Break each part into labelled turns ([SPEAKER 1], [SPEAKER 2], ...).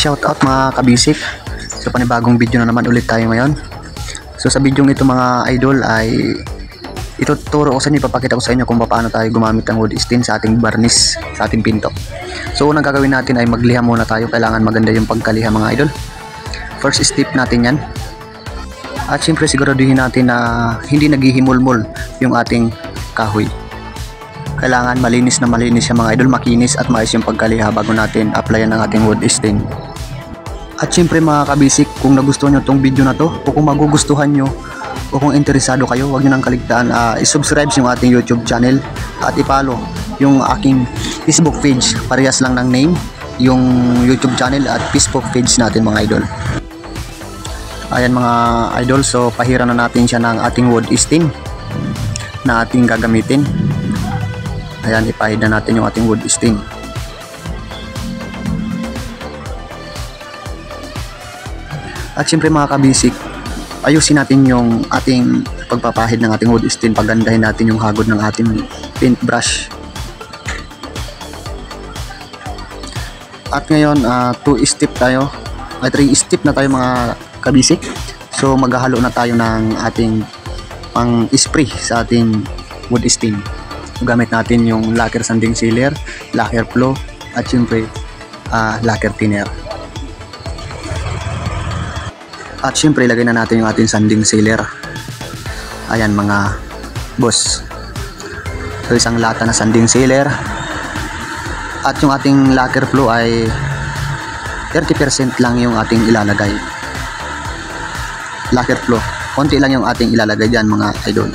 [SPEAKER 1] shoutout mga kabisik. So panibagong video na naman ulit tayo ngayon. So sa video ito mga idol ay ituturo ko sa inyo, ipapakita ko sa inyo kung paano tayo gumamit ng wood stain sa ating varnish, sa ating pinto. So unang gagawin natin ay magliha muna tayo. Kailangan maganda yung pagkaliha mga idol. First step natin yan. At syempre siguraduhin natin na hindi naghihimulmol yung ating kahoy. Kailangan malinis na malinis yung mga idol, makinis at maayos yung pagkaliha bago natin applyan ng ating wood stain. At syempre mga kabisik, kung nagustuhan nyo itong video na to o kung magugustuhan nyo o kung interesado kayo, huwag nyo nang kaligtaan i-subscribe yung ating YouTube channel at i-follow yung aking Facebook page. Parehas lang ng name, yung YouTube channel at Facebook page natin mga idol. Ayan mga idol, so pahira na natin siya ng ating wood stain na ating gagamitin. Ayan, ipahid na natin yung ating wood stain. At syempre mga kabisik, ayusin natin yung ating pagpapahid ng ating wood stain. Pagandahin natin yung hagod ng ating paintbrush. At ngayon 2 step tayo, 3 step na tayo mga kabisik. So maghahalo na tayo ng ating pang spray sa ating wood stain. Gamit natin yung lacquer sanding sealer, lacquer flow at syempre lacquer thinner. At syempre ilagay na natin yung ating sanding sealer. Ayan mga boss, so isang lata na sanding sealer. At yung ating lacquer flow ay 30% lang yung ating ilalagay. Lacquer flow, konti lang yung ating ilalagay dyan mga idol.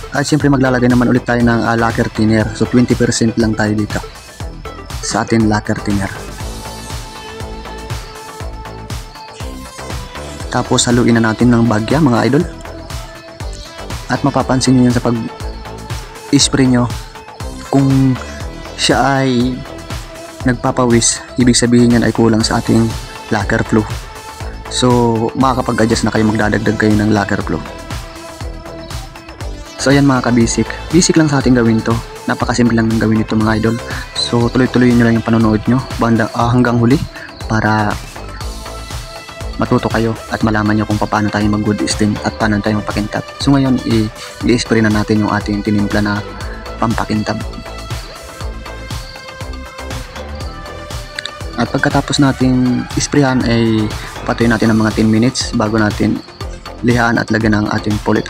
[SPEAKER 1] At syempre maglalagay naman ulit tayo ng lacquer thinner. So 20% lang tayo dito sa ating lacquer thinner. Tapos haluin na natin ng bagya mga idol. At mapapansin niyo yan sa pag-spray nyo, kung siya ay nagpapawis, ibig sabihin yan ay kulang sa ating lacquer flow. So makakapag-adjust na kayo, magdadagdag kayo ng lacquer flow. So ayan mga kabisik, basic lang sa ating gawin to. Napakasimple lang ng gawin ito mga idol. So tuloy-tuloy nyo lang yung panonood nyo hanggang huli para matuto kayo at malaman nyo kung paano tayo mag wood stain at paano tayo magpakintab. So ngayon i-spray na natin yung ating tinimpla na pampakintab. At pagkatapos natin isprayan ay patuloy natin ng mga 10 minutes bago natin lihaan at lagyan ng ating pulit.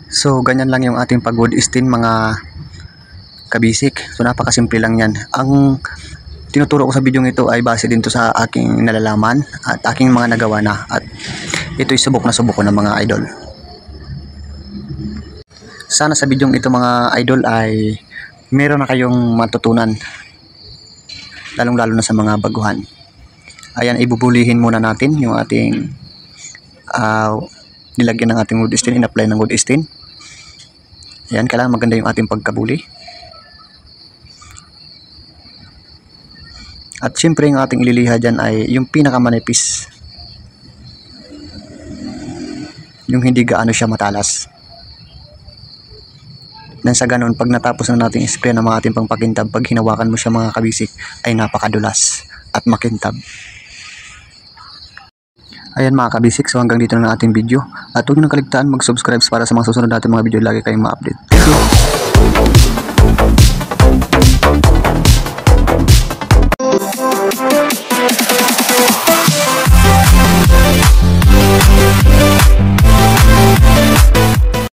[SPEAKER 1] So ganyan lang yung ating pag wood stain mga kabisik. So napakasimple lang yan. Ang tinuturo ko sa video ito ay base din to sa aking nalalaman at aking mga nagawa na, at ito'y subok na subok ko ng mga idol. Sana sa video ito mga idol ay meron na kayong matutunan, lalong lalo na sa mga baguhan. Ayan, ibubulihin muna natin yung ating nilagyan ng ating wood stain, in-apply ng wood stain. Ayan, kailangan maganda yung ating pagkabuli. At syempre yung ating ililiha dyan ay yung pinakamanipis, yung hindi gaano siya matalas. Nang sa ganun, pag natapos na natin spray ng mga ating pangpakintab, pag hinawakan mo siya mga kabisik ay napakadulas at makintab. Ayan mga kabisik, so hanggang dito na ating video. At huwag nyo nang kaligtaan mag-subscribe para sa mga susunod natin mga video, lagi kayong ma-update. Thank you!